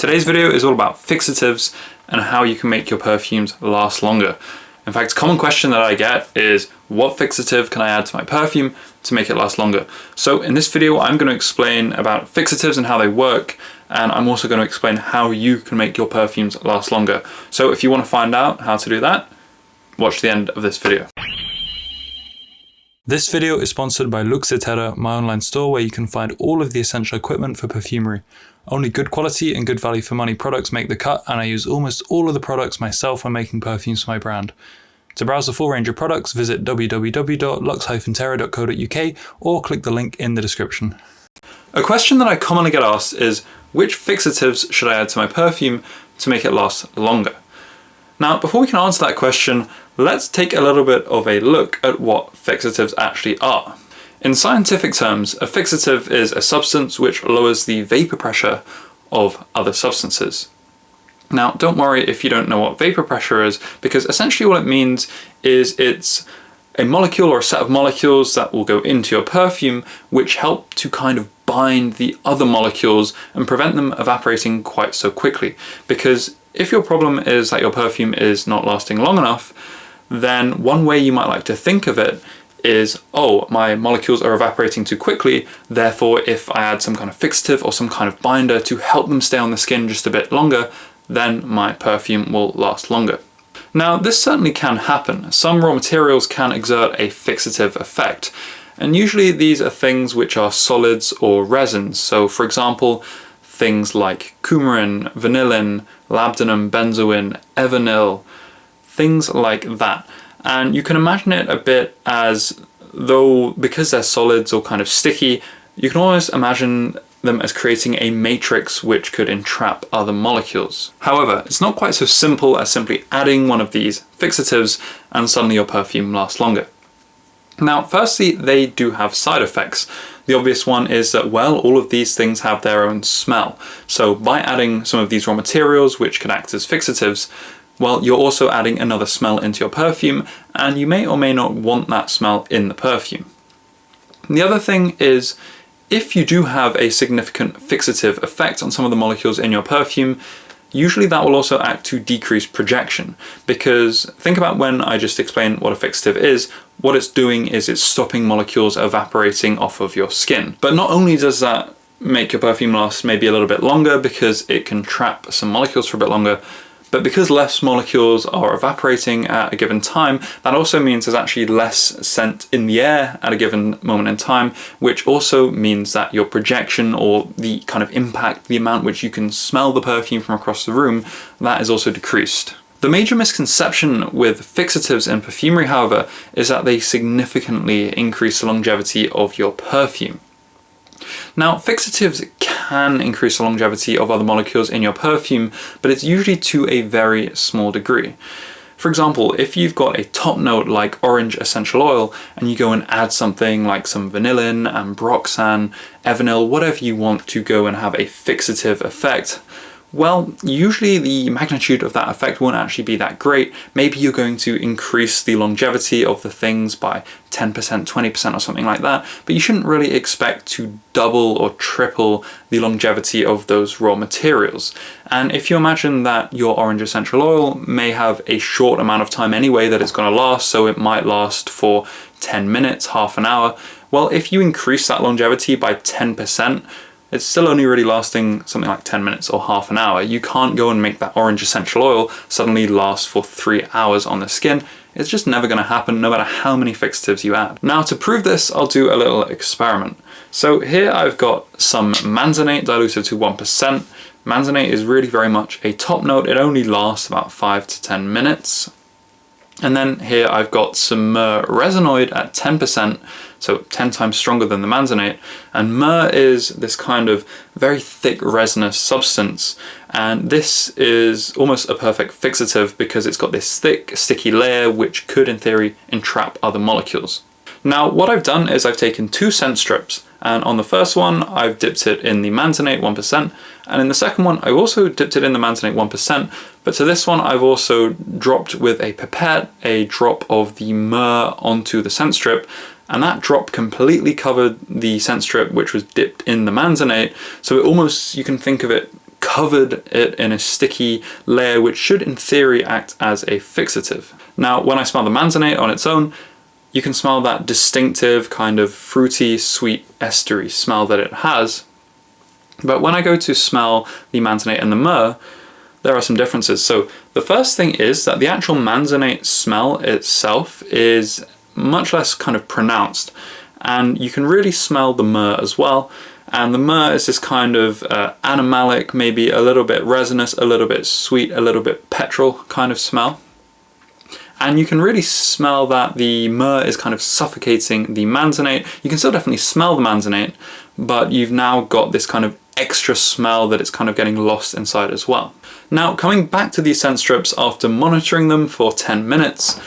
Today's video is all about fixatives and how you can make your perfumes last longer. In fact, a common question that I get is, what fixative can I add to my perfume to make it last longer? So in this video, I'm going to explain about fixatives and how they work, and I'm also going to explain how you can make your perfumes last longer. So if you want to find out how to do that, watch the end of this video. This video is sponsored by Fixative, my online store where you can find all of the essential equipment for perfumery. Only good quality and good value for money products make the cut, and I use almost all of the products myself when making perfumes for my brand. To browse the full range of products, visit www.lux-terra.co.uk or click the link in the description. A question that I commonly get asked is, which fixatives should I add to my perfume to make it last longer? Now, before we can answer that question, let's take a little bit of a look at what fixatives actually are. In scientific terms, a fixative is a substance which lowers the vapor pressure of other substances. Now, don't worry if you don't know what vapor pressure is, because essentially what it means is it's a molecule or a set of molecules that will go into your perfume which help to kind of bind the other molecules and prevent them evaporating quite so quickly. Because if your problem is that your perfume is not lasting long enough, then one way you might like to think of it is, oh, my molecules are evaporating too quickly, therefore if I add some kind of fixative or some kind of binder to help them stay on the skin just a bit longer, then my perfume will last longer. Now, this certainly can happen. Some raw materials can exert a fixative effect, and usually these are things which are solids or resins. So for example, things like coumarin, vanillin, labdanum, benzoin, evernyl, things like that. And you can imagine it a bit as though, because they're solids or kind of sticky, you can almost imagine them as creating a matrix which could entrap other molecules. However, it's not quite so simple as simply adding one of these fixatives and suddenly your perfume lasts longer. Now, firstly, they do have side effects. The obvious one is that, well, all of these things have their own smell. So by adding some of these raw materials which can act as fixatives, well, you're also adding another smell into your perfume, and you may or may not want that smell in the perfume. And the other thing is, if you do have a significant fixative effect on some of the molecules in your perfume, usually that will also act to decrease projection. Because think about when I just explained what a fixative is, what it's doing is it's stopping molecules evaporating off of your skin. But not only does that make your perfume last maybe a little bit longer because it can trap some molecules for a bit longer, but because less molecules are evaporating at a given time, that also means there's actually less scent in the air at a given moment in time, which also means that your projection, or the kind of impact, the amount which you can smell the perfume from across the room, that is also decreased. The major misconception with fixatives in perfumery, however, is that they significantly increase the longevity of your perfume. Now, fixatives can increase the longevity of other molecules in your perfume, but it's usually to a very small degree. For example, if you've got a top note like orange essential oil and you go and add something like some vanillin, ambroxan, evernyl, whatever you want to go and have a fixative effect, well, usually the magnitude of that effect won't actually be that great. Maybe you're going to increase the longevity of the things by 10%, 20% or something like that, but you shouldn't really expect to double or triple the longevity of those raw materials. And if you imagine that your orange essential oil may have a short amount of time anyway that it's going to last, so it might last for 10 minutes, half an hour, well, if you increase that longevity by 10%, it's still only really lasting something like 10 minutes or half an hour. You can't go and make that orange essential oil suddenly last for 3 hours on the skin. It's just never going to happen, no matter how many fixatives you add. Now, to prove this, I'll do a little experiment. So here I've got some manzanate diluted to 1%. Manzanate is really very much a top note. It only lasts about 5 to 10 minutes. And then here I've got some myrrh resinoid at 10%, so 10 times stronger than the manzanate. And myrrh is this kind of very thick resinous substance, and this is almost a perfect fixative because it's got this thick, sticky layer which could, in theory, entrap other molecules. Now, what I've done is I've taken 2 scent strips, and on the first one I've dipped it in the manzanate 1%, and in the second one I've also dipped it in the manzanate 1%, but to this one I've also dropped with a pipette a drop of the myrrh onto the scent strip, and that drop completely covered the scent strip which was dipped in the manzanate, so it almost, you can think of it covered it in a sticky layer, which should in theory act as a fixative. Now, when I smell the manzanite on its own, you can smell that distinctive kind of fruity, sweet, estery smell that it has. But when I go to smell the manzanite and the myrrh, there are some differences. So the first thing is that the actual manzanite smell itself is much less kind of pronounced, and you can really smell the myrrh as well. And the myrrh is this kind of animalic, maybe a little bit resinous, a little bit sweet, a little bit petrol kind of smell. And you can really smell that the myrrh is kind of suffocating the manzanite. You can still definitely smell the manzanite, but you've now got this kind of extra smell that it's kind of getting lost inside as well. Now, coming back to these scent strips after monitoring them for 10 minutes,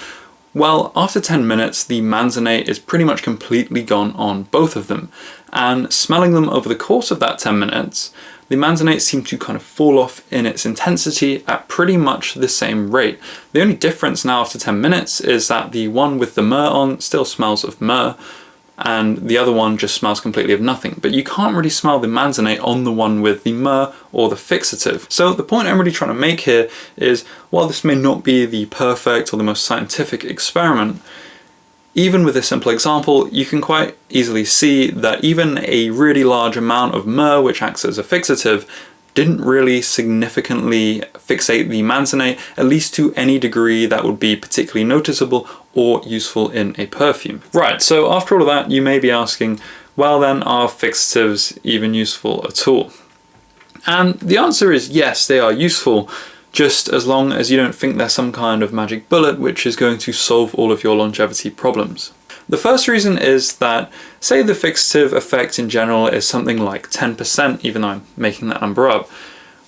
well, after 10 minutes, the manzanite is pretty much completely gone on both of them. And smelling them over the course of that 10 minutes, the manzanite seemed to kind of fall off in its intensity at pretty much the same rate. The only difference now after 10 minutes is that the one with the myrrh on still smells of myrrh, and the other one just smells completely of nothing. But you can't really smell the manzanite on the one with the myrrh or the fixative. So the point I'm really trying to make here is, while this may not be the perfect or the most scientific experiment, even with this simple example, you can quite easily see that even a really large amount of myrrh, which acts as a fixative, didn't really significantly fixate the manzanite, at least to any degree that would be particularly noticeable or useful in a perfume. Right, so after all of that, you may be asking, well then, are fixatives even useful at all? And the answer is yes, they are useful, just as long as you don't think they're some kind of magic bullet which is going to solve all of your longevity problems. The first reason is that, say the fixative effect in general is something like 10%, even though I'm making that number up,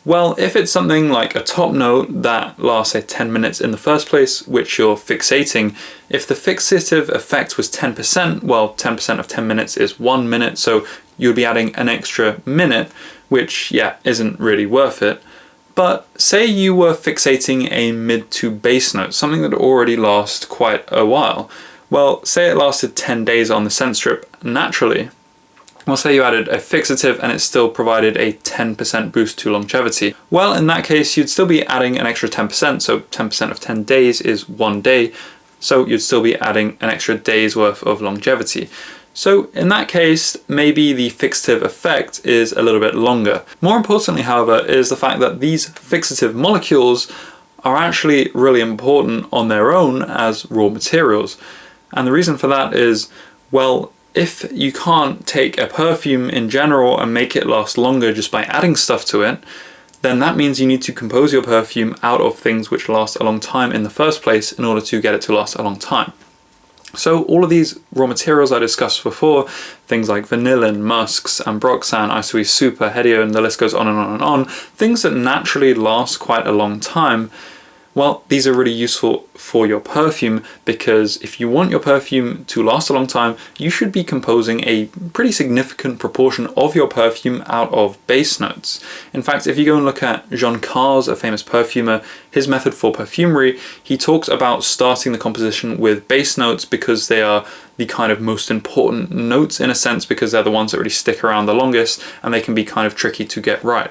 well, if it's something like a top note that lasts, say, 10 minutes in the first place, which you're fixating, if the fixative effect was 10%, well, 10% of 10 minutes is 1 minute, so you'd be adding an extra minute, which, yeah, isn't really worth it. But say you were fixating a mid to base note, something that already lasts quite a while. Well, say it lasted 10 days on the scent strip naturally. Well, say you added a fixative and it still provided a 10% boost to longevity. Well, in that case, you'd still be adding an extra 10%, so 10% of 10 days is 1 day, so you'd still be adding an extra day's worth of longevity. So in that case, maybe the fixative effect is a little bit longer. More importantly, however, is the fact that these fixative molecules are actually really important on their own as raw materials. And the reason for that is, well, if you can't take a perfume in general and make it last longer just by adding stuff to it, then that means you need to compose your perfume out of things which last a long time in the first place in order to get it to last a long time. So all of these raw materials I discussed before, things like vanillin, musks, ambroxan, isoe super, hedio, and the list goes on and on and on, things that naturally last quite a long time, well, these are really useful for your perfume, because if you want your perfume to last a long time, you should be composing a pretty significant proportion of your perfume out of base notes. In fact, if you go and look at Jean Carles, a famous perfumer, his method for perfumery, he talks about starting the composition with base notes because they are the kind of most important notes in a sense, because they're the ones that really stick around the longest and they can be kind of tricky to get right.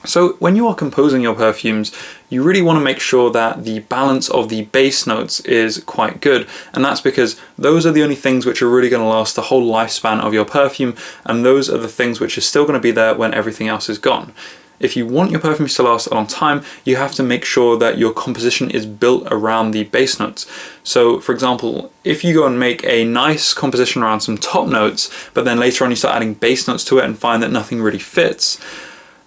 So when you are composing your perfumes, you really want to make sure that the balance of the base notes is quite good, and that's because those are the only things which are really going to last the whole lifespan of your perfume, and those are the things which are still going to be there when everything else is gone. If you want your perfumes to last a long time, you have to make sure that your composition is built around the base notes. So for example, if you go and make a nice composition around some top notes, but then later on you start adding base notes to it and find that nothing really fits,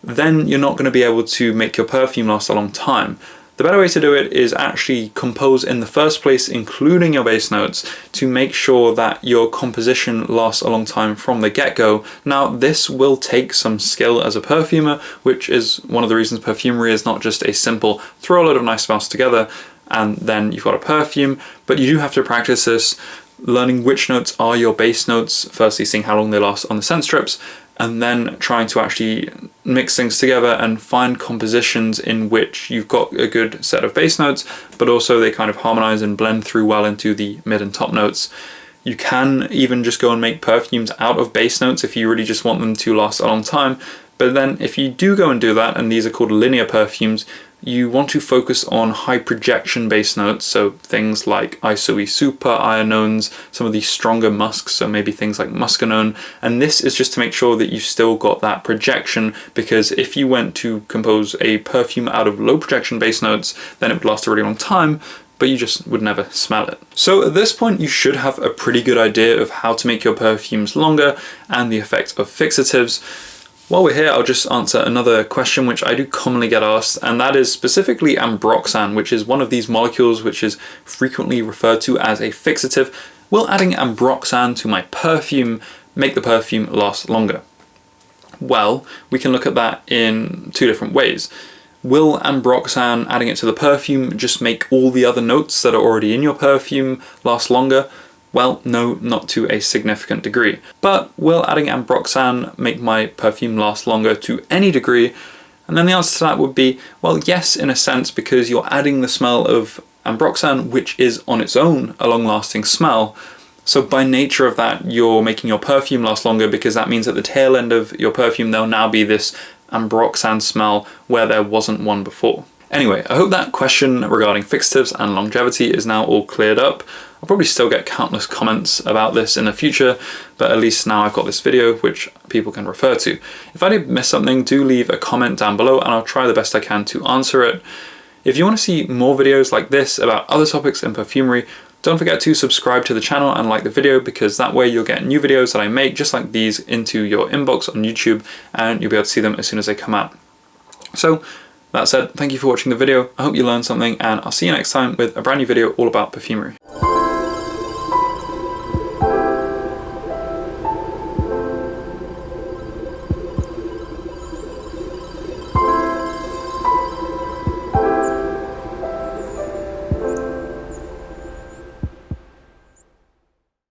then you're not going to be able to make your perfume last a long time. The better way to do it is actually compose in the first place, including your base notes, to make sure that your composition lasts a long time from the get-go. Now, this will take some skill as a perfumer, which is one of the reasons perfumery is not just a simple throw a load of nice smells together and then you've got a perfume, but you do have to practice this, learning which notes are your base notes, firstly seeing how long they last on the scent strips, and then trying to actually mix things together and find compositions in which you've got a good set of base notes, but also they kind of harmonize and blend through well into the mid and top notes. You can even just go and make perfumes out of base notes if you really just want them to last a long time, But then if you do go and do that, and these are called linear perfumes, you want to focus on high projection based notes, so things like isoe super, ionones, some of these stronger musks, so maybe things like muscanone, and this is just to make sure that you still got that projection, because if you went to compose a perfume out of low projection based notes, then it would last a really long time, but you just would never smell it. So at this point you should have a pretty good idea of how to make your perfumes longer and the effect of fixatives. While we're here, I'll just answer another question which I do commonly get asked, and that is specifically ambroxan, which is one of these molecules which is frequently referred to as a fixative. Will adding ambroxan to my perfume make the perfume last longer? Well, we can look at that in two different ways. Will ambroxan, adding it to the perfume, just make all the other notes that are already in your perfume last longer? Well, no, not to a significant degree. But will adding ambroxan make my perfume last longer to any degree? And then the answer to that would be, well, yes, in a sense, because you're adding the smell of ambroxan, which is on its own a long-lasting smell. So by nature of that, you're making your perfume last longer, because that means at the tail end of your perfume, there'll now be this ambroxan smell where there wasn't one before. Anyway, I hope that question regarding fixatives and longevity is now all cleared up. I'll probably still get countless comments about this in the future, but at least now I've got this video which people can refer to. If I did miss something, do leave a comment down below and I'll try the best I can to answer it. If you want to see more videos like this about other topics in perfumery, don't forget to subscribe to the channel and like the video, because that way you'll get new videos that I make just like these into your inbox on YouTube, and you'll be able to see them as soon as they come out. So that said, thank you for watching the video. I hope you learned something, and I'll see you next time with a brand new video all about perfumery.